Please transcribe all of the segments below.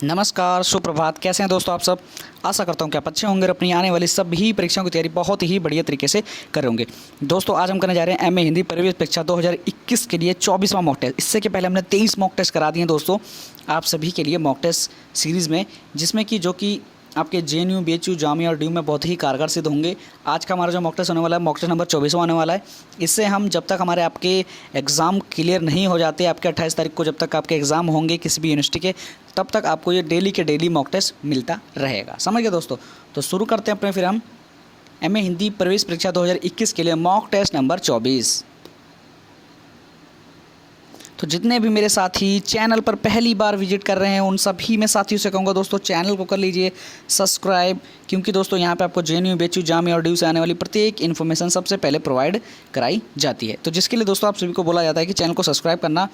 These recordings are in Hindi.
नमस्कार, सुप्रभात। कैसे हैं दोस्तों आप सब। आशा करता हूं कि आप अच्छे होंगे और अपनी आने वाली सभी परीक्षाओं की तैयारी बहुत ही बढ़िया तरीके से कर होंगे। दोस्तों आज हम करने जा रहे हैं एमए हिंदी प्रवेश परीक्षा 2021 के लिए 24वां मॉक टेस्ट। इससे के पहले हमने 23 मॉक टेस्ट करा दिए हैं दोस्तों आप सभी के लिए मॉक टेस्ट सीरीज़ में, जिसमें कि जो कि आपके जेएनयू, बीएचयू, जामिया और डीयू में बहुत ही कारगर सिद्ध होंगे। आज का हमारा जो मॉक टेस्ट होने वाला है, मॉक टेस्ट नंबर 24वां होने वाला है। इससे हम जब तक हमारे आपके एग्ज़ाम क्लियर नहीं हो जाते, आपके 28 तारीख को जब तक आपके एग्ज़ाम होंगे किसी भी यूनिवर्सिटी के, तब तक आपको ये डेली के डेली मॉक टेस्ट मिलता रहेगा। समझ गए दोस्तों। तो शुरू करते हैं अपने फिर हम एमए हिंदी प्रवेश परीक्षा 2021 के लिए मॉक टेस्ट नंबर 24। तो जितने भी मेरे साथी चैनल पर पहली बार विजिट कर रहे हैं उन सभी में साथियों से कहूँगा दोस्तों चैनल को कर लीजिए सब्सक्राइब, क्योंकि दोस्तों यहाँ पे आपको जेएनयू, बीएचयू, जामिया और डीयू से आने वाली प्रत्येक इन्फॉर्मेशन सबसे पहले प्रोवाइड कराई जाती है। तो जिसके लिए दोस्तों आप सभी को बोला जाता है कि चैनल को सब्सक्राइब करना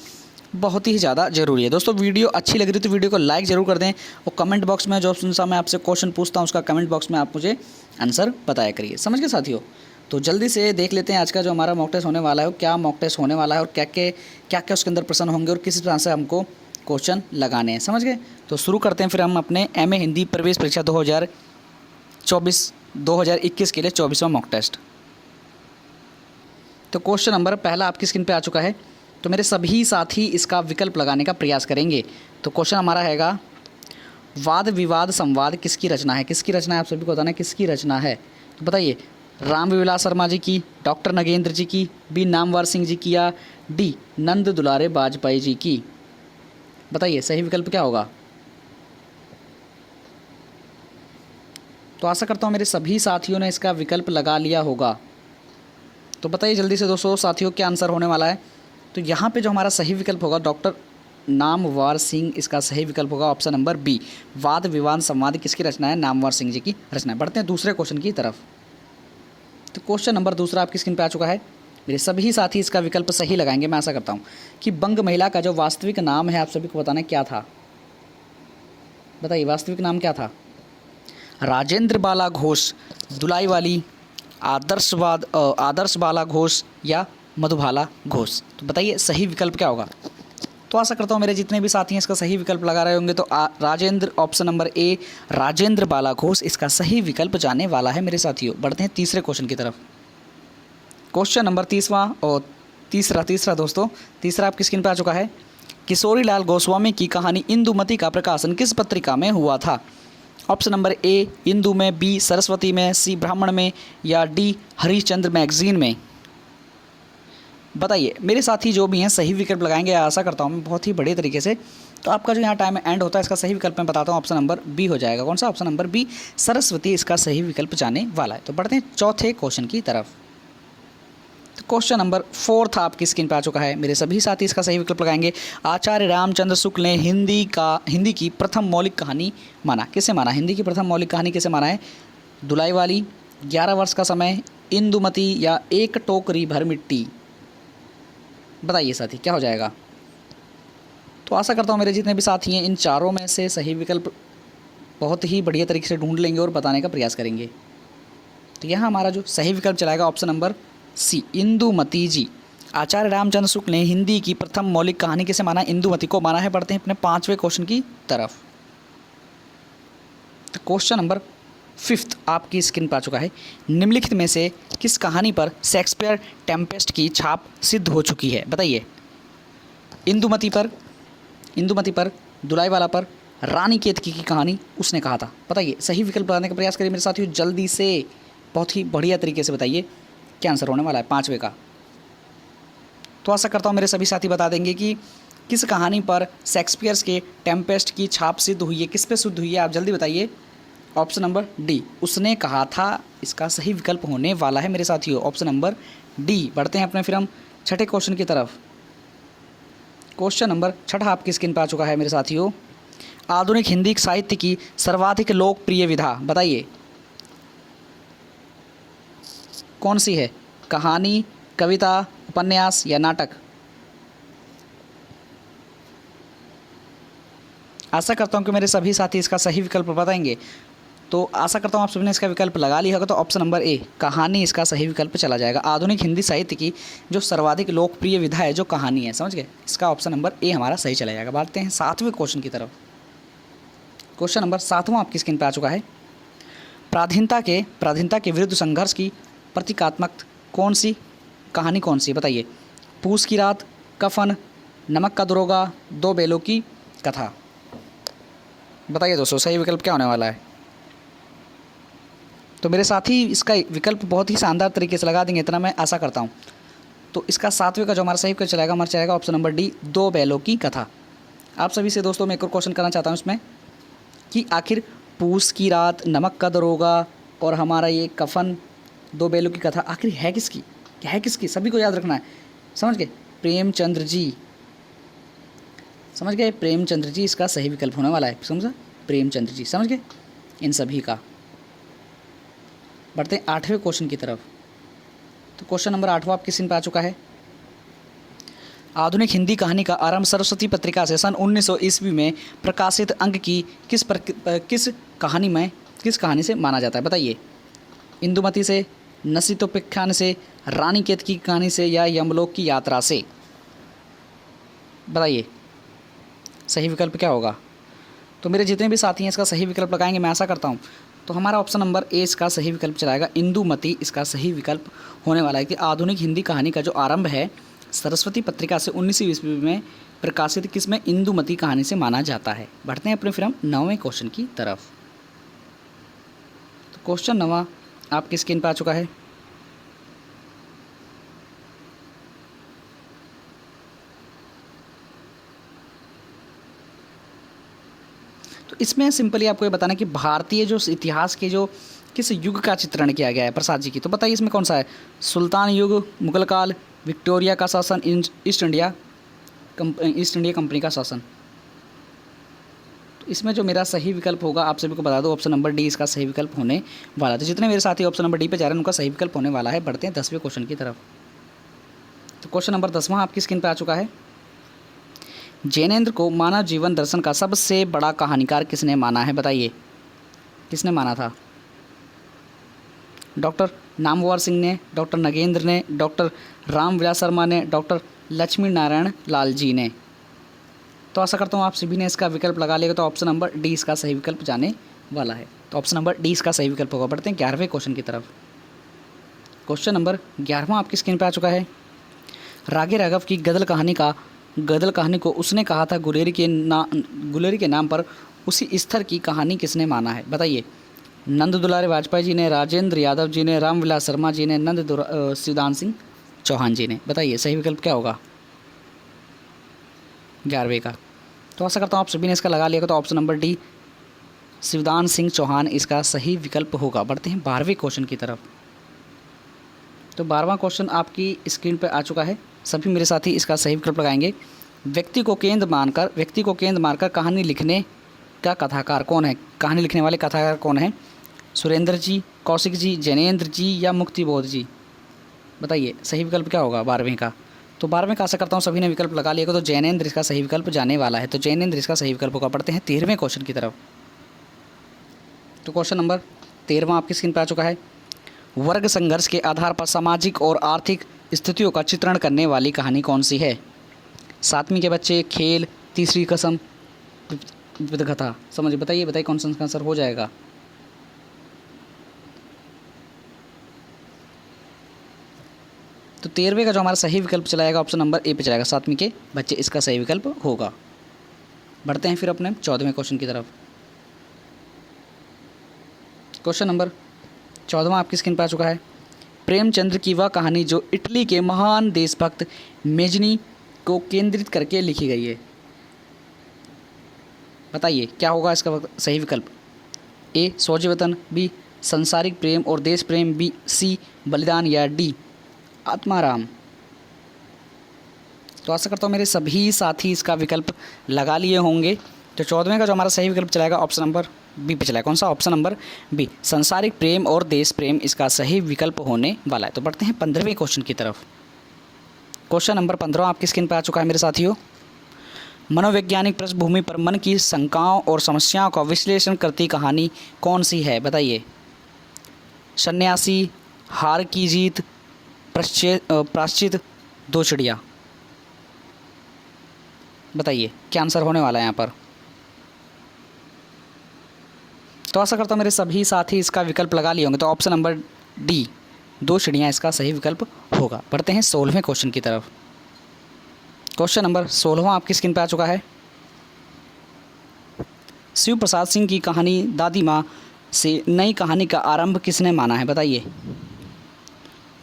बहुत ही ज़्यादा ज़रूरी है। दोस्तों वीडियो अच्छी लग रही तो वीडियो को लाइक ज़रूर कर दें और कमेंट बॉक्स में जो सा मैं आपसे क्वेश्चन पूछता हूँ उसका कमेंट बॉक्स में आप मुझे आंसर बताया करिए। समझ गए साथियों। तो जल्दी से देख लेते हैं आज का जो हमारा मॉक टेस्ट होने वाला है, क्या मॉक टेस्ट होने वाला है और क्या क्या उसके अंदर प्रश्न होंगे और किस तरह से हमको क्वेश्चन लगाने हैं। समझ गए। तो शुरू करते हैं फिर हम अपने एमए हिंदी प्रवेश परीक्षा 2021 के लिए 24वां मॉक टेस्ट। तो क्वेश्चन नंबर पहला आपकी स्क्रीन पे आ चुका है। तो मेरे सभी साथी इसका विकल्प लगाने का प्रयास करेंगे। तो क्वेश्चन हमारा हैगा, वाद विवाद संवाद किसकी रचना है। किसकी रचना है आप सभी को बताना है किसकी रचना है। तो बताइए, राम विलास शर्मा जी की, डॉक्टर नगेंद्र जी की, बी नामवर सिंह जी की या डी नंद दुलारे वाजपेयी जी की। बताइए सही विकल्प क्या होगा। तो आशा करता हूँ मेरे सभी साथियों ने इसका विकल्प लगा लिया होगा। तो बताइए जल्दी से दोस्तों साथियों क्या आंसर होने वाला है। तो यहाँ पे जो हमारा सही विकल्प होगा डॉक्टर नामवर सिंह, इसका सही विकल्प होगा ऑप्शन नंबर बी। वाद विवाद संवाद किसकी रचना है, नामवर सिंह जी की रचना है। बढ़ते हैं दूसरे क्वेश्चन की तरफ। तो क्वेश्चन नंबर दूसरा आपकी स्क्रीन पे आ चुका है। मेरे सभी साथी इसका विकल्प सही लगाएंगे। मैं आशा करता हूँ कि बंग महिला का जो वास्तविक नाम है आप सभी को बताना क्या था। बताइए वास्तविक नाम क्या था। राजेंद्र बाला घोष, दुलाई वाली, आदर्श बाला घोष या मधुबाला घोष। तो बताइए सही विकल्प क्या होगा। तो आशा करता हूँ मेरे जितने भी साथी हैं इसका सही विकल्प लगा रहे होंगे। तो Rajendra, option number A Rajendra Bala Ghosh इसका सही विकल्प जाने वाला है मेरे साथियों। बढ़ते हैं तीसरे क्वेश्चन की तरफ। क्वेश्चन नंबर तीसरा दोस्तों, तीसरा आपकी स्क्रीन पर आ चुका है। किशोरीलाल गोस्वामी की कहानी इंदुमती का प्रकाशन किस पत्रिका में हुआ था। ऑप्शन नंबर ए इंदु में, बी सरस्वती में, सी ब्राह्मण में या डी हरिश्चंद्र मैगजीन में। बताइए मेरे साथी जो भी हैं सही विकल्प लगाएंगे, आशा करता हूँ मैं बहुत ही बढ़िया तरीके से। तो आपका जो यहाँ टाइम एंड होता है इसका सही विकल्प मैं बताता हूँ, ऑप्शन नंबर बी हो जाएगा। कौन सा, ऑप्शन नंबर बी सरस्वती इसका सही विकल्प जाने वाला है। तो बढ़ते हैं चौथे क्वेश्चन की तरफ। तो क्वेश्चन नंबर 4 था आपकी स्क्रीन पर आ चुका है। मेरे सभी साथी इसका सही विकल्प लगाएंगे। आचार्य रामचंद्र शुक्ल ने हिंदी की प्रथम मौलिक कहानी माना। किसे माना, हिंदी की प्रथम मौलिक कहानी किसे माना है। दुलाई वाली, 11 वर्ष का समय, इंदुमती या एक टोकरी भर मिट्टी। बताइए साथी क्या हो जाएगा। तो आशा करता हूँ मेरे जितने भी साथी हैं इन चारों में से सही विकल्प बहुत ही बढ़िया तरीके से ढूंढ लेंगे और बताने का प्रयास करेंगे। तो यहाँ हमारा जो सही विकल्प चलाएगा ऑप्शन नंबर सी इंदुमती जी। आचार्य रामचंद्र शुक्ल ने हिंदी की प्रथम मौलिक कहानी किसे माना, इंदुमती को माना है। बढ़ते हैं अपने 5वें क्वेश्चन की तरफ। तो क्वेश्चन नंबर 5 आपकी स्क्रीन पर आ चुका है। निम्नलिखित में से किस कहानी पर शेक्सपियर टेम्पेस्ट की छाप सिद्ध हो चुकी है। बताइए इंदुमती पर, दुलाईवाला पर, रानी केतकी की कहानी उसने कहा था। बताइए सही विकल्प बताने का प्रयास करिए मेरे साथियों जल्दी से, बहुत ही बढ़िया तरीके से बताइए क्या आंसर होने वाला है 5वें का। तो आशा करता हूँ मेरे सभी साथी बता देंगे कि किस कहानी पर शेक्सपियर के टेम्पेस्ट की छाप सिद्ध हुई है, किस पे सिद्ध हुई है, आप जल्दी बताइए। ऑप्शन नंबर डी उसने कहा था इसका सही विकल्प होने वाला है मेरे साथियों, ऑप्शन नंबर डी। बढ़ते हैं अपने फिर हम छठे क्वेश्चन की तरफ। क्वेश्चन नंबर 6 आपकी स्क्रीन पर आ चुका है मेरे साथियों। आधुनिक हिंदी साहित्य की सर्वाधिक लोकप्रिय विधा बताइए कौन सी है। कहानी, कविता, उपन्यास या नाटक। आशा करता हूँ कि मेरे सभी साथी इसका सही विकल्प बताएंगे। तो आशा करता हूँ आप सभी ने इसका विकल्प लगा लिया होगा। तो ऑप्शन नंबर ए कहानी इसका सही विकल्प चला जाएगा। आधुनिक हिंदी साहित्य की जो सर्वाधिक लोकप्रिय विधा है जो कहानी है, समझ गए, इसका ऑप्शन नंबर ए हमारा सही चला जाएगा। बढ़ते हैं 7वें क्वेश्चन की तरफ। क्वेश्चन नंबर 7वां आपकी स्क्रीन पे आ चुका है। पराधीनता के विरुद्ध संघर्ष की प्रतीकात्मक कौन सी कहानी कौन सी है बताइए। पूस की रात, कफन, नमक का दरोगा, दो बैलों की कथा। बताइए दोस्तों सही विकल्प क्या होने वाला है। तो मेरे साथी इसका विकल्प बहुत ही शानदार तरीके से लगा देंगे, इतना मैं आशा करता हूँ। तो इसका 7वें का जो हमारा सही विकल्प चलेगा, हमारा चलेगा ऑप्शन नंबर डी, दो बैलों की कथा। आप सभी से दोस्तों मैं एक और क्वेश्चन करना चाहता हूँ इसमें कि आखिर पूस की रात, नमक का दरोगा और हमारा ये कफन, दो बैलों की कथा आखिर है किसकी, क्या है किसकी, सभी को याद रखना है। समझ गए, प्रेमचंद्र जी, समझ गए, प्रेमचंद्र जी इसका सही विकल्प होने वाला है। समझा, प्रेमचंद्र जी, समझ गए इन सभी का। बढ़ते हैं 8वें क्वेश्चन की तरफ। तो क्वेश्चन नंबर 8वां आपकी स्क्रीन पर आ चुका है। आधुनिक हिंदी कहानी का आरंभ सरस्वती पत्रिका से सन 1900 ईस्वी में प्रकाशित अंक की किस कहानी से माना जाता है बताइए। इंदुमती से, नसीतोपाख्यान से, रानीकेत की कहानी से या यमलोक की यात्रा से। बताइए सही विकल्प क्या होगा। तो मेरे जितने भी साथी हैं इसका सही विकल्प लगाएंगे, मैं आशा करता हूँ। तो हमारा ऑप्शन नंबर ए इसका सही विकल्प चलाएगा, इंदुमती इसका सही विकल्प होने वाला है कि आधुनिक हिंदी कहानी का जो आरंभ है सरस्वती पत्रिका से 19वीं ईस्वी में प्रकाशित किसमें, इंदुमती कहानी से माना जाता है। बढ़ते हैं अपने फिर हम 9वें क्वेश्चन की तरफ। तो क्वेश्चन 9वां आपकी स्क्रीन पर आ चुका है। तो इसमें सिंपली आपको ये बताना कि भारतीय जो इतिहास के जो किस युग का चित्रण किया गया है प्रसाद जी की। तो बताइए इसमें कौन सा है, सुल्तान युग, मुगल काल, विक्टोरिया का शासन, ईस्ट इंडिया कंपनी का शासन। तो इसमें जो मेरा सही विकल्प होगा आप सभी को बता दो, ऑप्शन नंबर डी इसका सही विकल्प होने वाला है। तो जितने मेरे साथी ऑप्शन नंबर डी पे जा रहे हैं उनका सही विकल्प होने वाला है। बढ़ते हैं 10वें क्वेश्चन की तरफ। तो क्वेश्चन नंबर 10वां आपकी स्क्रीन पर आ चुका है। जैनेन्द्र को मानव जीवन दर्शन का सबसे बड़ा कहानीकार किसने माना है बताइए, किसने माना था। डॉक्टर नामवर सिंह ने, डॉक्टर नगेंद्र ने, डॉक्टर रामविलास शर्मा ने, डॉक्टर लक्ष्मी नारायण लाल जी ने। तो आशा करता हूँ आप सभी ने इसका विकल्प लगा लिया। तो ऑप्शन नंबर डी इसका सही विकल्प जाने वाला है। तो ऑप्शन नंबर डी इसका सही विकल्प होगा। बढ़ते हैं 11वें क्वेश्चन की तरफ। क्वेश्चन नंबर 11वां आपकी स्क्रीन पर आ चुका है। रागे राघव की गदल कहानी को उसने कहा था गुलेरी के नाम पर उसी स्तर की कहानी किसने माना है बताइए। नंद दुलारे वाजपेयी जी ने, राजेंद्र यादव जी ने, रामविलास शर्मा जी ने, शिवदान सिंह चौहान जी ने। बताइए सही विकल्प क्या होगा 11वें का। तो आशा करता हूँ आप सभी ने इसका लगा लिया। तो option number D Shivdan Singh Chauhan इसका सही विकल्प होगा। बढ़ते हैं 12वें क्वेश्चन की तरफ। तो 12वां क्वेश्चन आपकी स्क्रीन पर आ चुका है। सभी मेरे साथी इसका सही विकल्प लगाएंगे। व्यक्ति को केंद्र मानकर कहानी लिखने का कथाकार कौन है, कहानी लिखने वाले कथाकार कौन है। सुरेंद्र जी, कौशिक जी, जैनेन्द्र जी या मुक्तिबोध जी। बताइए सही विकल्प क्या होगा 12वें का। तो 12वें का आशा करता हूँ सभी ने विकल्प लगा लिया। तो जैनेन्द्र इसका सही विकल्प जाने वाला है। तो जैनेन्द्र इसका सही विकल्प होगा। बढ़ते हैं 13वें क्वेश्चन की तरफ। तो क्वेश्चन नंबर 13वां आपकी स्क्रीन पर आ चुका है। वर्ग संघर्ष के आधार पर सामाजिक और आर्थिक स्थितियों का चित्रण करने वाली कहानी कौन सी है। 7वीं के बच्चे, खेल, तीसरी कसम, विविधता। समझिए, बताइए कौन सा आंसर हो जाएगा। तो 13वें का जो हमारा सही विकल्प चलाएगा ऑप्शन नंबर ए पे चलाएगा, 7वीं के बच्चे इसका सही विकल्प होगा। बढ़ते हैं फिर अपने 14वें क्वेश्चन की तरफ। क्वेश्चन नंबर 14वां आपकी स्क्रीन पर आ चुका है। प्रेमचंद्र की वह कहानी जो इटली के महान देशभक्त मेजनी को केंद्रित करके लिखी गई है। बताइए क्या होगा इसका सही विकल्प। ए स्वजवतन, बी संसारिक प्रेम और देश प्रेम, बी सी बलिदान या डी आत्माराम। तो आशा करता हूँ मेरे सभी साथी इसका विकल्प लगा लिए होंगे। तो 14वें का जो हमारा सही विकल्प चलाएगा ऑप्शन नंबर बी पे चलाएगा। कौन सा, ऑप्शन नंबर बी संसारिक प्रेम और देश प्रेम इसका सही विकल्प होने वाला है। तो बढ़ते हैं 15वें क्वेश्चन की तरफ। क्वेश्चन नंबर 15 आपकी स्क्रीन पर आ चुका है मेरे साथियों। मनोवैज्ञानिक पृष्ठभूमि पर मन की शंकाओं और समस्याओं का विश्लेषण करती कहानी कौन सी है बताइए। सन्यासी, हार की जीत, प्राश्चित, दो चिड़िया। बताइए क्या आंसर होने वाला है यहाँ पर। तो आशा करता हूँ मेरे सभी साथी इसका विकल्प लगा लिए होंगे। तो ऑप्शन नंबर डी, 2 चिड़ियाँ इसका सही विकल्प होगा। बढ़ते हैं 16वें क्वेश्चन की तरफ। क्वेश्चन नंबर 16वां आपकी स्क्रीन पर आ चुका है। शिव प्रसाद सिंह की कहानी दादी माँ से नई कहानी का आरंभ किसने माना है, बताइए।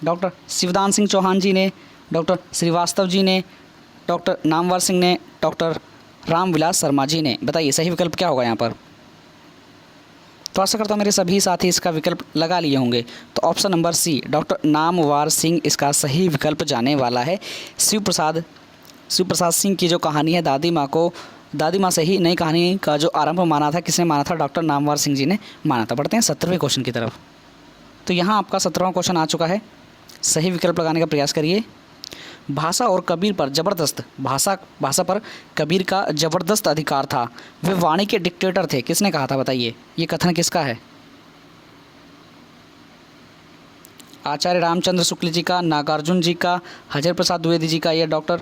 डॉक्टर शिवदान सिंह चौहान जी ने, डॉक्टर श्रीवास्तव जी ने, डॉक्टर नामवर सिंह ने, डॉक्टर रामविलास शर्मा जी ने। बताइए सही विकल्प क्या होगा यहाँ पर। तो आशा करता हूँ मेरे सभी साथी इसका विकल्प लगा लिए होंगे। तो option number C, doctor Namvar Singh इसका सही विकल्प जाने वाला है। शिव प्रसाद सिंह की जो कहानी है दादी माँ से ही नई कहानी का जो आरंभ माना था, किसने माना था, डॉक्टर नामवर सिंह जी ने माना था। बढ़ते हैं 17वें क्वेश्चन की तरफ। तो यहाँ आपका 17वां क्वेश्चन आ चुका है। सही विकल्प लगाने का प्रयास करिए। भाषा पर कबीर का ज़बरदस्त अधिकार था, वे वाणी के डिक्टेटर थे, किसने कहा था, बताइए। ये कथन किसका है। आचार्य रामचंद्र शुक्ल जी का, नागार्जुन जी का, हरिहर प्रसाद द्विवेदी जी का, या डॉक्टर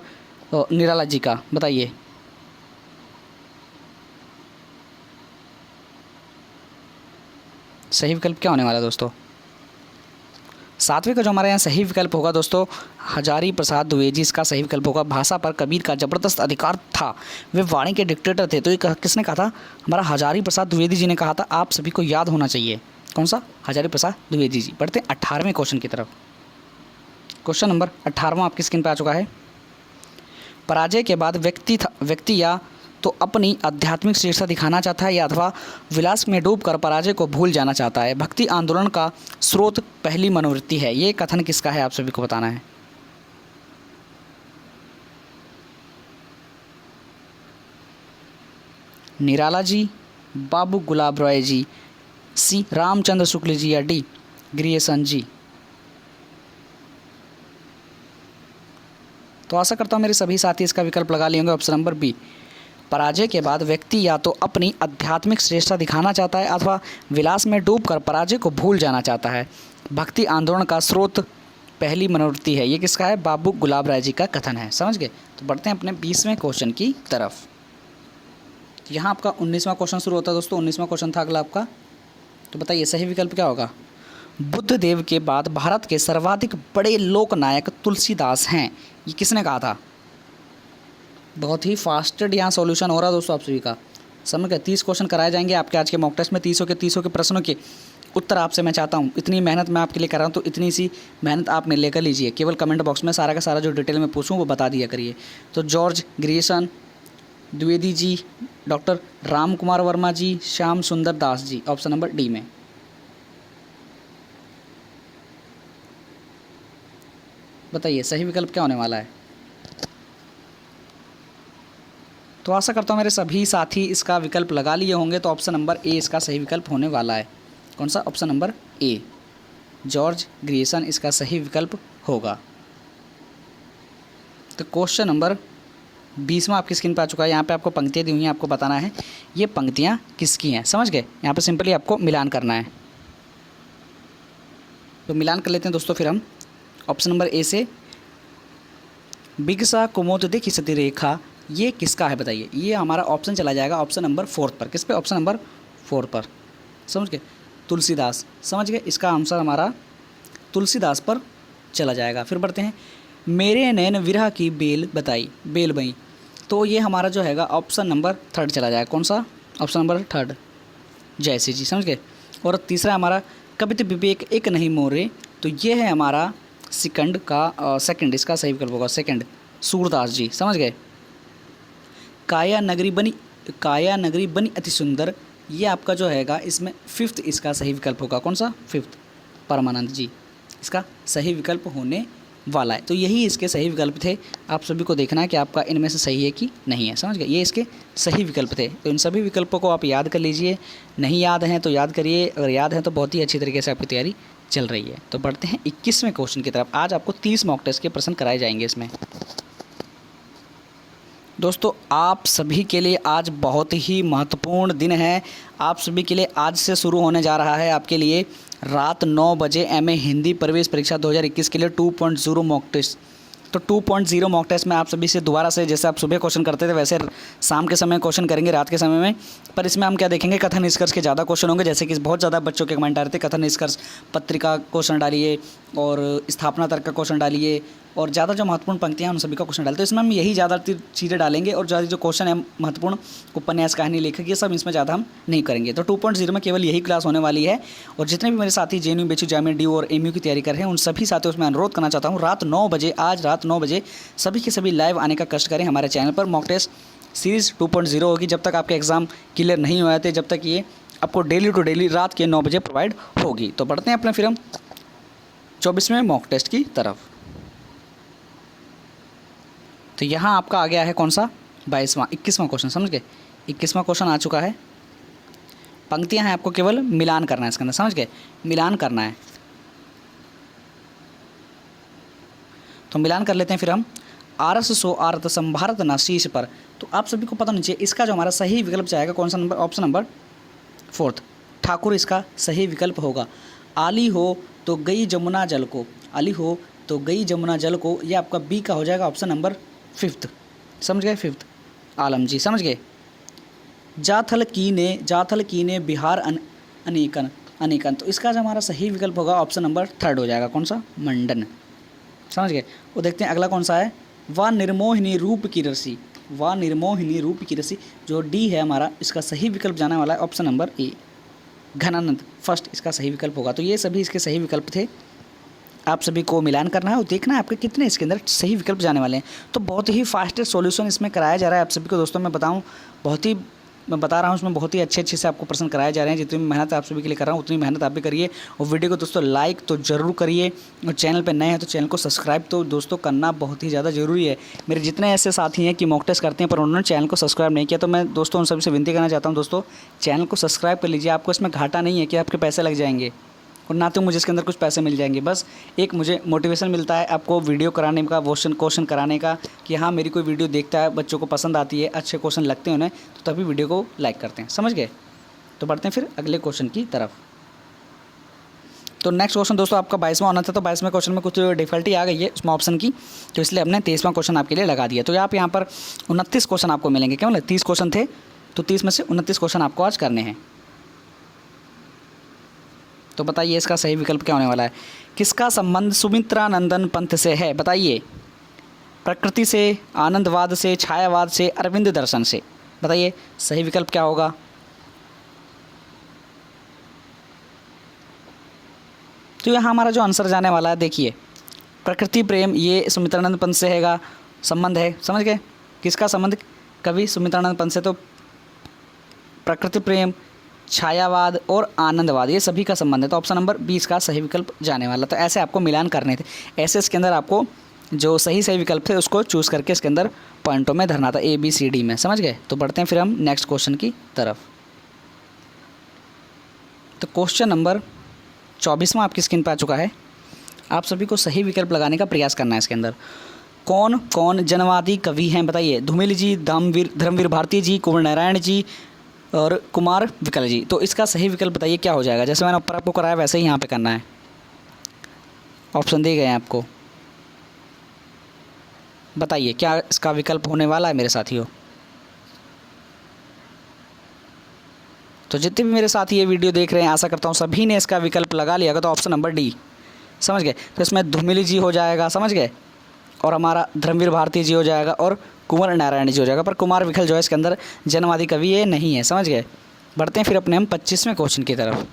निराला जी का, बताइए। सही विकल्प क्या होने वाला है दोस्तों। 7वें का जो हमारे यहाँ सही विकल्प होगा दोस्तों, हजारी प्रसाद द्विवेदी इसका सही विकल्प होगा। भाषा पर कबीर का ज़बरदस्त अधिकार था, वे वाणी के डिक्टेटर थे। तो ये किसने कहा था, हमारा हजारी प्रसाद द्विवेदी जी ने कहा था। आप सभी को याद होना चाहिए, कौन सा, हजारी प्रसाद द्विवेदी जी। बढ़ते हैं 18वें क्वेश्चन की तरफ। क्वेश्चन नंबर 18वां आपकी स्क्रीन पर आ चुका है। पराजय के बाद व्यक्ति या तो अपनी आध्यात्मिक श्रेष्ठता दिखाना चाहता है, या अथवा विलास में डूबकर पराजय को भूल जाना चाहता है। भक्ति आंदोलन का स्रोत पहली मनोवृत्ति है। ये कथन किसका है, आप सभी को बताना है। निराला जी, बाबू गुलाब राय जी, सी रामचंद्र शुक्ल जी, या डी ग्रियर्सन जी। तो आशा करता हूँ मेरे सभी साथी इसका विकल्प लगा लिए होंगे। ऑप्शन नंबर बी, पराजय के बाद व्यक्ति या तो अपनी आध्यात्मिक श्रेष्ठता दिखाना चाहता है, अथवा विलास में डूबकर पराजय को भूल जाना चाहता है। भक्ति आंदोलन का स्रोत पहली मनोवृत्ति है। ये किसका है, बाबू गुलाब राय जी का कथन है। समझ गए। तो बढ़ते हैं अपने 20वें क्वेश्चन की तरफ। यहाँ आपका 19वां क्वेश्चन शुरू होता है दोस्तों। 19वां क्वेश्चन था अगला आपका। तो बताइए सही विकल्प क्या होगा। बुद्ध देव के बाद भारत के सर्वाधिक बड़े लोकनायक तुलसीदास हैं, ये किसने कहा था। बहुत ही फास्टेड यहाँ सॉल्यूशन हो रहा है दोस्तों आप सभी का। समझ गए। 30 क्वेश्चन कराए जाएंगे आपके आज के मॉक टेस्ट में। 30 के प्रश्नों के उत्तर आपसे मैं चाहता हूँ। इतनी मेहनत मैं आपके लिए कर रहा हूँ, तो इतनी सी मेहनत आप मेरे लेकर लीजिए। केवल कमेंट बॉक्स में सारा का सारा जो डिटेल में पूछूँ वो बता दिया करिए। तो George Grierson Dwivedi ji, doctor Ram Kumar Verma जी, श्याम सुंदर Das ji, option number D में। बताइए सही विकल्प क्या होने वाला है। तो आशा करता हूँ मेरे सभी साथी इसका विकल्प लगा लिए होंगे। तो ऑप्शन नंबर ए इसका सही विकल्प होने वाला है। कौन सा, ऑप्शन नंबर ए, जॉर्ज ग्रियर्सन इसका सही विकल्प होगा। तो क्वेश्चन नंबर 20वां आपकी स्क्रीन पर आ चुका है। यहाँ पे आपको पंक्तियाँ दी हुई हैं, आपको बताना है ये पंक्तियाँ किसकी हैं। समझ गए। यहाँ पे सिंपली आपको मिलान करना है। तो मिलान कर लेते हैं दोस्तों फिर हम। ऑप्शन नंबर ए से, बिगसा कुमोद खिसती रेखा, ये किसका है बताइए। ये हमारा ऑप्शन चला जाएगा ऑप्शन नंबर 4 पर। किस पे, ऑप्शन नंबर 4 पर। समझ गए, तुलसीदास। समझ गए, इसका आंसर हमारा तुलसीदास पर चला जाएगा। फिर बढ़ते हैं, मेरे नैन विरह की बेल बताई, बेल बई। तो ये हमारा जो हैगा ऑप्शन नंबर 3 चला जाएगा। कौन सा, ऑप्शन नंबर 3, जैसे जी। समझ गए। और तीसरा हमारा, कवित विवेक एक नहीं मोरे, तो ये है हमारा सेकंड इसका सही विकल्प होगा, सेकंड, सूरदास जी। समझ गए। काया नगरी बनी अति सुंदर, ये आपका जो हैगा इसमें 5th इसका सही विकल्प होगा। कौन सा, 5th, परमानंद जी इसका सही विकल्प होने वाला है। तो यही इसके सही विकल्प थे। आप सभी को देखना है कि आपका इनमें से सही है कि नहीं है। समझ गए, ये इसके सही विकल्प थे। तो इन सभी विकल्पों को आप याद कर लीजिए। नहीं याद हैं तो याद करिए, अगर याद है तो बहुत ही अच्छी तरीके से आपकी तैयारी चल रही है। तो बढ़ते हैं 21वें क्वेश्चन की तरफ। आज आपको 30 मॉक टेस्ट के प्रश्न कराए जाएंगे इसमें। दोस्तों आप सभी के लिए आज बहुत ही महत्वपूर्ण दिन है। आप सभी के लिए आज से शुरू होने जा रहा है आपके लिए रात 9 बजे एमए हिंदी प्रवेश परीक्षा 2021 के लिए 2.0 मॉक टेस्ट। तो 2.0 मॉक टेस्ट में आप सभी से दोबारा से, जैसे आप सुबह क्वेश्चन करते थे वैसे शाम के समय क्वेश्चन करेंगे, रात के समय में। पर इसमें हम क्या देखेंगे, कथन निष्कर्ष के ज़्यादा क्वेश्चन होंगे। जैसे कि बहुत ज़्यादा बच्चों के कमेंट आ रहे थे, कथन निष्कर्ष पत्रिका क्वेश्चन डालिए और स्थापना तर्क का क्वेश्चन डालिए और ज़्यादा जो महत्वपूर्ण पंक्तियाँ हैं उन सभी का क्वेश्चन डालते हैं। तो इसमें हम यही ज़्यादा चीज़ें डालेंगे और ज़्यादा जो क्वेश्चन है महत्वपूर्ण, उपन्यास, कहानी, लेखक, ये सब इसमें ज़्यादा हम नहीं करेंगे। तो 2.0 में केवल यही क्लास होने वाली है। और जितने भी मेरे साथी JNU, BHU, JAMID, DU और MU की तैयारी कर रहे हैं उन सभी साथियों से मैं अनुरोध करना चाहता हूँ, रात 9 बजे, आज रात 9 बजे सभी के सभी लाइव आने का कष्ट करें हमारे चैनल पर। मॉक टेस्ट सीरीज़ 2.0 होगी। जब तक आपके एग्ज़ाम क्लियर नहीं हुए थे, जब तक ये आपको डेली टू डेली रात के 9 बजे प्रोवाइड होगी। तो बढ़ते हैं अपने फिर हम 24वें मॉक टेस्ट की तरफ। तो यहाँ आपका आ गया है कौन सा, 21वां क्वेश्चन, समझ गए। 21वां क्वेश्चन आ चुका है। पंक्तियाँ हैं, आपको केवल मिलान करना है इसके अंदर, समझ गए, मिलान करना है। तो मिलान कर लेते हैं फिर हम। आरस सो आरत संभारत न शीश पर। तो आप सभी को पता नहीं चाहिए इसका जो हमारा सही विकल्प जाएगा कौन सा नंबर, ऑप्शन नंबर 4 ठाकुर इसका सही विकल्प होगा। आली हो तो गई जमुना जल को, आली हो तो गई जमुना जल को, ये आपका बी का हो जाएगा ऑप्शन नंबर 5, समझ गए, 5 आलम जी, समझ गए। जाथल कीने बिहार अनेकन अनेकन, तो इसका जो हमारा सही विकल्प होगा ऑप्शन नंबर 3 हो जाएगा, कौन सा, मंडन, समझ गए। वो देखते हैं अगला कौन सा है, वा निर्मोहिनी रूप की रसी, वा निर्मोहिनी रूप की रसी, जो डी है हमारा, इसका सही विकल्प जाने वाला है option number A, Ghananand, first इसका सही विकल्प होगा। तो ये सभी इसके सही विकल्प थे। आप सभी को मिलान करना है और देखना है आपके कितने इसके अंदर सही विकल्प जाने वाले हैं। तो बहुत ही फास्टेस्ट सॉल्यूशन इसमें कराया जा रहा है आप सभी को दोस्तों। मैं बता रहा हूँ उसमें बहुत ही अच्छे से आपको प्रश्न कराए जा रहे हैं। जितनी मेहनत आप सभी के लिए कर रहा हूँ उतनी मेहनत आप भी करिए। और वीडियो को दोस्तों लाइक तो ज़रूर करिए और चैनल पे नए हैं तो चैनल को सब्सक्राइब तो दोस्तों करना बहुत ही ज़्यादा ज़रूरी है। मेरे जितने ऐसे साथी हैं कि मॉक टेस्ट करते हैं पर उन्होंने चैनल को सब्सक्राइब नहीं किया, तो मैं दोस्तों उन सभी से विनती करना चाहता हूँ, दोस्तों चैनल को सब्सक्राइब कर लीजिए। आपको इसमें घाटा नहीं है कि आपके पैसे लग जाएंगे और ना तो मुझे इसके अंदर कुछ पैसे मिल जाएंगे, बस एक मुझे मोटिवेशन मिलता है आपको वीडियो कराने का, क्वेश्चन कराने का, कि हाँ मेरी कोई वीडियो देखता है, बच्चों को पसंद आती है, अच्छे क्वेश्चन लगते हैं उन्हें, तो तभी वीडियो को लाइक करते हैं, समझ गए। तो बढ़ते हैं फिर अगले क्वेश्चन की तरफ। तो नेक्स्ट क्वेश्चन दोस्तों आपका 22वां आना था। तो 22वें क्वेश्चन में कुछ डिफिकल्टी आ गई है उसमें ऑप्शन की, तो इसलिए हमने 23वां क्वेश्चन आपके लिए लगा दिया। तो आप यहाँ पर 29 क्वेश्चन आपको मिलेंगे, क्या मतलब 30 क्वेश्चन थे, तो 30 में से 29 क्वेश्चन आपको आज करने हैं। तो बताइए इसका सही विकल्प क्या होने वाला है। किसका संबंध सुमित्रानंदन पंथ से है, बताइए। प्रकृति से, आनंदवाद से, छायावाद से, अरविंद दर्शन से, बताइए सही विकल्प क्या होगा। तो यहाँ हमारा जो आंसर जाने वाला है, देखिए प्रकृति प्रेम, ये सुमित्रानंद पंथ से हैगा, संबंध है, समझ गए। किसका संबंध, कवि सुमित्रानंद पंथ से, तो प्रकृति प्रेम, छायावाद और आनंदवाद, ये सभी का संबंध है। तो ऑप्शन नंबर 20 का सही विकल्प जाने वाला। तो ऐसे आपको मिलान करने थे, ऐसे इसके अंदर आपको जो सही विकल्प थे उसको चूज़ करके इसके अंदर पॉइंटों में धरना था, ABCD में, समझ गए। तो बढ़ते हैं फिर हम नेक्स्ट क्वेश्चन की तरफ। तो क्वेश्चन नंबर 24वां आपकी स्क्रीन पर आ चुका है। आप सभी को सही विकल्प लगाने का प्रयास करना है इसके अंदर। कौन कौन जनवादी कवि हैं, बताइए। धूमिल जी, धर्मवीर भारती जी, कुंवर नारायण जी और कुमार विकल जी। तो इसका सही विकल्प बताइए क्या हो जाएगा। जैसे मैंने ऊपर आपको कराया वैसे ही यहाँ पे करना है। ऑप्शन दिए गए हैं आपको, बताइए क्या इसका विकल्प होने वाला है मेरे साथियों। तो जितने भी मेरे साथी ये वीडियो देख रहे हैं, आशा करता हूँ सभी ने इसका विकल्प लगा लिया। तो ऑप्शन नंबर डी, समझ गए। तो इसमें धूमिल जी हो जाएगा, समझ गए, और हमारा धर्मवीर भारती जी हो जाएगा और कुंवर नारायण जी हो जाएगा। पर कुमार विकल जो है इसके अंदर जनवादी कवि ये नहीं है, समझ गए। बढ़ते हैं फिर अपने हम 25वें क्वेश्चन की तरफ।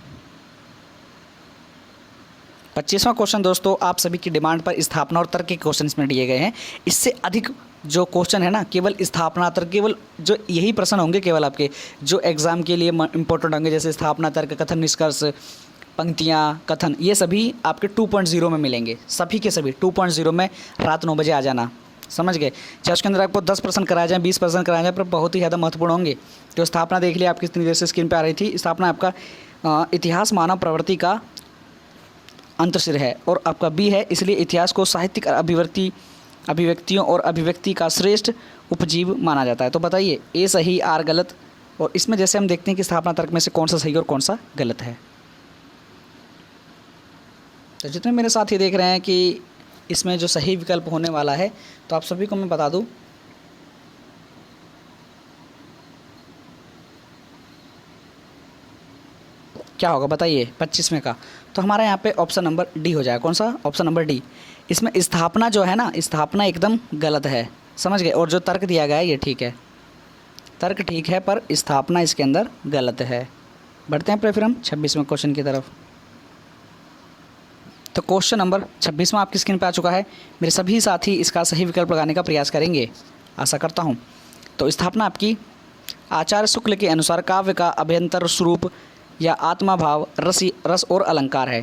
25वां क्वेश्चन दोस्तों आप सभी की डिमांड पर स्थापना और तर्क के क्वेश्चन इसमें दिए गए हैं। इससे अधिक जो क्वेश्चन है ना, केवल स्थापना तर्क, केवल जो यही प्रश्न होंगे केवल आपके जो एग्जाम के लिए इंपॉर्टेंट होंगे, जैसे स्थापना तर्क, कथन निष्कर्ष, पंक्तियाँ, कथन, ये सभी आपके 2.0 में मिलेंगे। सभी के सभी 2.0 में रात 9 बजे आ जाना, समझ गए। चाहे उसके अंदर आपको 10 प्रश्न कराए जाएँ, 20 प्रश्न कराए जाएँ, पर बहुत ही ज़्यादा महत्वपूर्ण होंगे। तो स्थापना देख लिया आपकी कितनी देर से स्क्रीन पर आ रही थी। स्थापना आपका इतिहास मानव प्रवृत्ति का अंतःसिर है और आपका बी है, इसलिए इतिहास को साहित्यिक अभिव्यक्तियों और अभिव्यक्ति का श्रेष्ठ उपजीव माना जाता है। तो बताइए ए सही, आर गलत। और इसमें जैसे हम देखते हैं कि स्थापना तर्क में से कौन सा सही और कौन सा गलत है। तो जितने मेरे साथी देख रहे हैं कि इसमें जो सही विकल्प होने वाला है, तो आप सभी को मैं बता दूं, क्या होगा बताइए 25 में का। तो हमारा यहाँ पे ऑप्शन नंबर डी हो जाएगा। कौन सा? Option number D. इसमें स्थापना जो है ना, स्थापना एकदम गलत है, समझ गए। और जो तर्क दिया गया है ये ठीक है, तर्क ठीक है, पर स्थापना इसके अंदर गलत है। बढ़ते हैं फिर हम 26वें क्वेश्चन की तरफ। तो क्वेश्चन नंबर 26वां आपकी स्क्रीन पे आ चुका है। मेरे सभी साथी इसका सही विकल्प लगाने का प्रयास करेंगे, आशा करता हूँ। तो स्थापना आपकी आचार्य शुक्ल के अनुसार काव्य का अभ्यंतर स्वरूप या आत्मा भाव, रस और अलंकार है।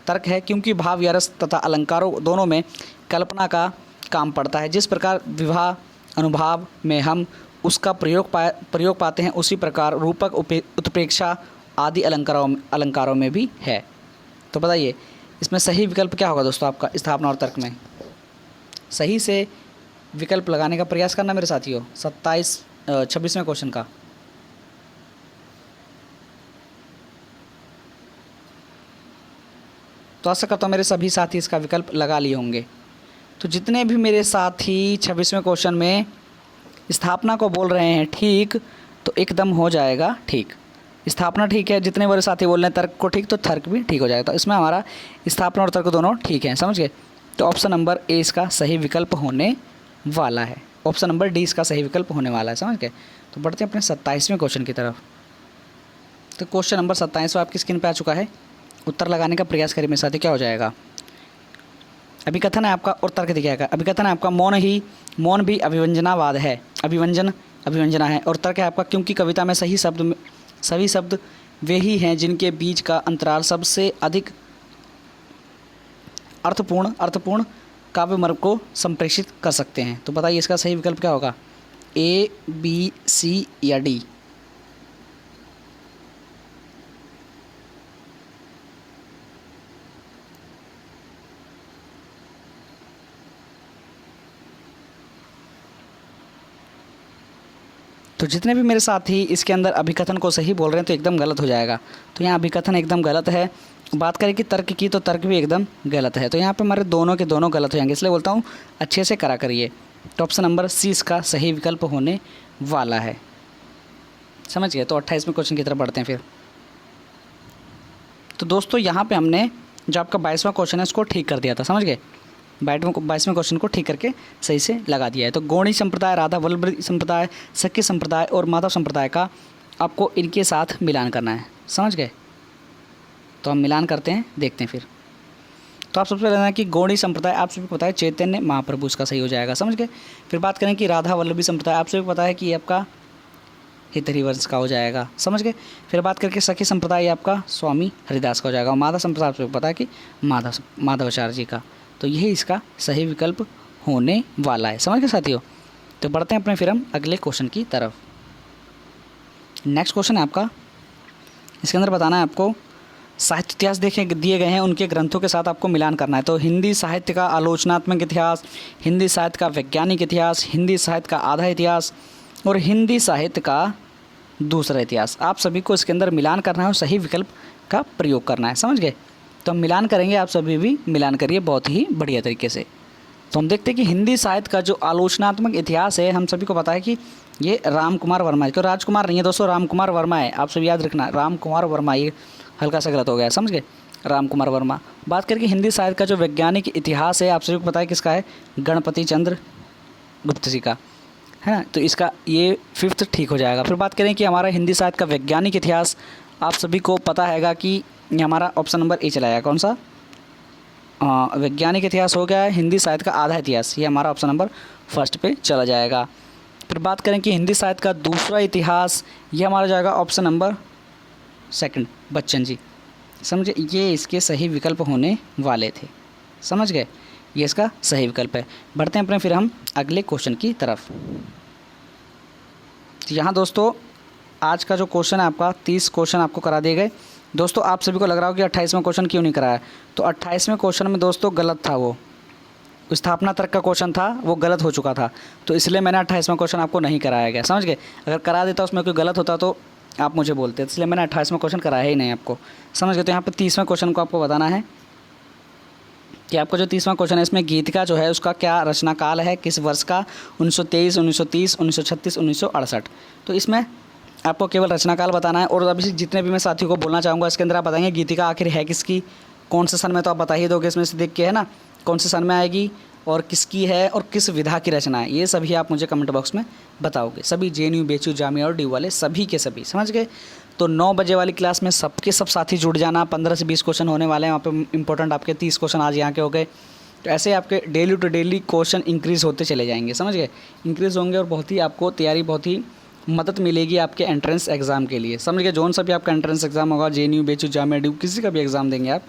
तर्क है क्योंकि भाव या रस तथा अलंकारों दोनों में कल्पना का काम पड़ता है। जिस प्रकार विवाह अनुभाव में हम उसका प्रयोग पाते हैं, उसी प्रकार रूपक, उत्प्रेक्षा आदि अलंकारों में भी है। तो बताइए इसमें सही विकल्प क्या होगा दोस्तों आपका स्थापना और तर्क में? सही से विकल्प लगाने का प्रयास करना मेरे साथियों 26वें क्वेश्चन का। तो आशा करता हूँ मेरे सभी साथी इसका विकल्प लगा लिए होंगे। तो जितने भी मेरे साथी 26वें क्वेश्चन में स्थापना को बोल रहे हैं ठीक, तो एकदम हो जाएगा ठीक। स्थापना ठीक है, जितने मेरे साथी बोल रहे हैं तर्क को ठीक, तो तर्क भी ठीक हो जाएगा। तो इसमें हमारा स्थापना और तर्क दोनों ठीक हैं, समझ गए। तो ऑप्शन नंबर ए इसका सही विकल्प होने वाला है। ऑप्शन नंबर डी इसका सही विकल्प होने वाला है, समझ गए। तो बढ़ते हैं अपने 27वें क्वेश्चन की तरफ। तो क्वेश्चन नंबर 27 आपकी स्क्रीन पर आ चुका है। उत्तर लगाने का प्रयास करिए मेरे साथी। क्या हो जाएगा? अभिकथन है आपका और तर्क दिखाएगा। अभिकथन है आपका मौन भी अभिव्यंजनावाद है, अभिव्यंजना है। और तर्क है आपका क्योंकि कविता में सभी शब्द वे ही हैं जिनके बीच का अंतराल सबसे अधिक अर्थपूर्ण काव्य मार्ग को संप्रेषित कर सकते हैं। तो बताइए इसका सही विकल्प क्या होगा? ए, बी, सी या डी? तो जितने भी मेरे साथी इसके अंदर अभिकथन को सही बोल रहे हैं तो एकदम गलत हो जाएगा। तो यहाँ अभिकथन एकदम गलत है। बात करें कि तर्क की, तो तर्क भी एकदम गलत है। तो यहाँ पे हमारे दोनों के दोनों गलत हो जाएंगे, इसलिए बोलता हूँ अच्छे से करा करिए। तो ऑप्शन नंबर सी इसका सही विकल्प होने वाला है, समझ गए। तो 28वें क्वेश्चन की तरफ बढ़ते हैं फिर। तो दोस्तों यहाँ पर हमने जो आपका 22वां क्वेश्चन है उसको ठीक कर दिया था, समझ गए। 22वें क्वेश्चन को ठीक करके सही से लगा दिया है। तो गौणी संप्रदाय, राधा वल्लभ संप्रदाय, शक्य संप्रदाय और माधव संप्रदाय का आपको इनके साथ मिलान करना है, समझ गए। तो हम मिलान करते हैं, देखते हैं फिर। तो आप सबसे पहले जानना कि गौणी संप्रदाय आप सभी को पता है चैतन्य महाप्रभु, इसका सही हो जाएगा, समझ गए। फिर बात करें कि राधा वल्लभी संप्रदाय आप सभी को पता है कि ये आपका हितहरिवंश का हो जाएगा, समझ गए। फिर बात करके सखी संप्रदाय आपका स्वामी हरिदास का हो जाएगा। और माधव संप्रदाय आप सभी को पता है कि माधवाचार्य जी का। तो यही इसका सही विकल्प होने वाला है, समझ गए साथियों। तो बढ़ते हैं अपने फिर हम अगले क्वेश्चन की तरफ। नेक्स्ट क्वेश्चन है आपका, इसके अंदर बताना है आपको साहित्य इतिहास दिए गए हैं, उनके ग्रंथों के साथ आपको मिलान करना है। तो हिंदी साहित्य का आलोचनात्मक इतिहास, हिंदी साहित्य का वैज्ञानिक इतिहास, हिंदी साहित्य का आधा इतिहास और हिंदी साहित्य का दूसरा इतिहास, आप सभी को इसके अंदर मिलान करना है और सही विकल्प का प्रयोग करना है, समझ गए। तो हम मिलान करेंगे, आप सभी भी मिलान करिए बहुत ही बढ़िया तरीके से। तो हम देखते हैं कि हिंदी साहित्य का जो आलोचनात्मक इतिहास है, हम सभी को पता है कि ये राम कुमार वर्मा है। क्यों राजकुमार नहीं है दोस्तों, राम कुमार वर्मा है, आप सब याद रखना। राम कुमार वर्मा, ये हल्का सा गलत हो गया, समझ गए, राम कुमार वर्मा। बात करके हिंदी साहित्य का जो वैज्ञानिक इतिहास है, आप सभी को पता है किसका है, गणपति चंद्र गुप्त जी का है ना। तो इसका ये 5th ठीक हो जाएगा। फिर बात करें कि हमारा हिंदी साहित्य का वैज्ञानिक इतिहास, आप सभी को पता हैगा कि ये हमारा ऑप्शन नंबर ए चला जाएगा। कौन सा? वैज्ञानिक इतिहास हो गया है। हिंदी साहित्य का आधा इतिहास, ये हमारा ऑप्शन नंबर 1 पे चला जाएगा। फिर बात करें कि हिंदी साहित्य का दूसरा इतिहास, ये हमारा जाएगा ऑप्शन नंबर 2 बच्चन जी, समझे। ये इसके सही विकल्प होने वाले थे, समझ गए, ये इसका सही विकल्प है। बढ़ते हैं अपने फिर हम अगले क्वेश्चन की तरफ। तो यहाँ दोस्तों आज का जो क्वेश्चन है आपका 30 क्वेश्चन आपको करा दिए गए। दोस्तों आप सभी को लग रहा हो कि 28वां क्वेश्चन क्यों नहीं कराया, तो 28वें क्वेश्चन में दोस्तों गलत था, वो स्थापना तर्क का क्वेश्चन था, वो गलत हो चुका था। तो इसलिए मैंने 28वां क्वेश्चन आपको नहीं कराया गया, समझ गए। अगर करा देता उसमें कोई गलत होता तो आप मुझे बोलते, इसलिए मैंने 28वां क्वेश्चन कराया ही नहीं आपको, समझ गए। तो यहाँ पर 30वें क्वेश्चन को आपको बताना है। कि आपका जो 30वां क्वेश्चन है इसमें गीतिका जो है उसका क्या रचना काल है, किस वर्ष का, 1923, 1930, 1936, 1968। तो इसमें आपको केवल रचना काल बताना है। और अभी जितने भी मैं साथियों को बोलना चाहूँगा इसके अंदर आप बताएंगे गीतिका आखिर है किसकी, कौन से सन में, तो आप बता ही दोगे इसमें से देख के, है ना, कौन से सन में आएगी और किसकी है और किस विधा की रचना है, ये सभी आप मुझे कमेंट बॉक्स में बताओगे। सभी JNU, BHU, जामिया और ड्यू वाले सभी के सभी, समझ गए। तो 9 बजे वाली क्लास में सबके सब साथी जुड़ जाना। 15 से 20 क्वेश्चन होने वाले हैं वहाँ पे, इंपॉर्टेंट आपके 30 क्वेश्चन आज यहाँ के हो गए। तो ऐसे आपके daily to daily question increase होते चले जाएंगे, समझ गए, इंक्रीज़ होंगे और बहुत ही आपको तैयारी, बहुत ही मदद मिलेगी आपके एंट्रेंस एग्ज़ाम के लिए, समझ गए। जोन सा भी आपका एंट्रेंस एग्ज़ाम होगा, JNU, BHU, जामिया, ड्यू, किसी का भी एग्ज़ाम देंगे आप,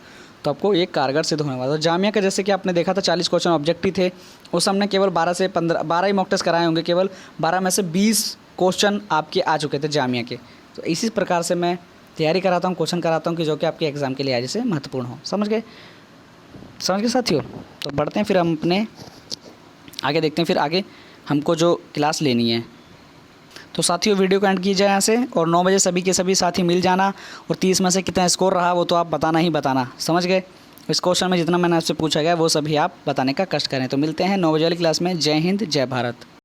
तो आपको एक कारगर सिद्ध होने वाला है। तो जामिया का जैसे कि आपने देखा था 40 क्वेश्चन ऑब्जेक्टिव थे, उस हमने केवल 12 ही मॉक टेस्ट कराए होंगे, केवल 12 में से 20 क्वेश्चन आपके आ चुके थे जामिया के। तो इसी प्रकार से मैं तैयारी कराता हूँ, क्वेश्चन कराता हूँ कि जो कि आपके एग्ज़ाम के लिए आज से महत्वपूर्ण हो, समझ गए साथियों। तो बढ़ते हैं फिर हम अपने आगे, देखते हैं फिर आगे हमको जो क्लास लेनी है। तो साथियों वीडियो को एंड कीजिए यहाँ से, और 9 बजे सभी के सभी साथी मिल जाना। और 30 में से कितना स्कोर रहा वो तो आप बताना ही बताना, समझ गए। इस क्वेश्चन में जितना मैंने आपसे पूछा गया वो सभी आप बताने का कष्ट करें। तो मिलते हैं 9 बजे वाली क्लास में। जय हिंद, जय भारत।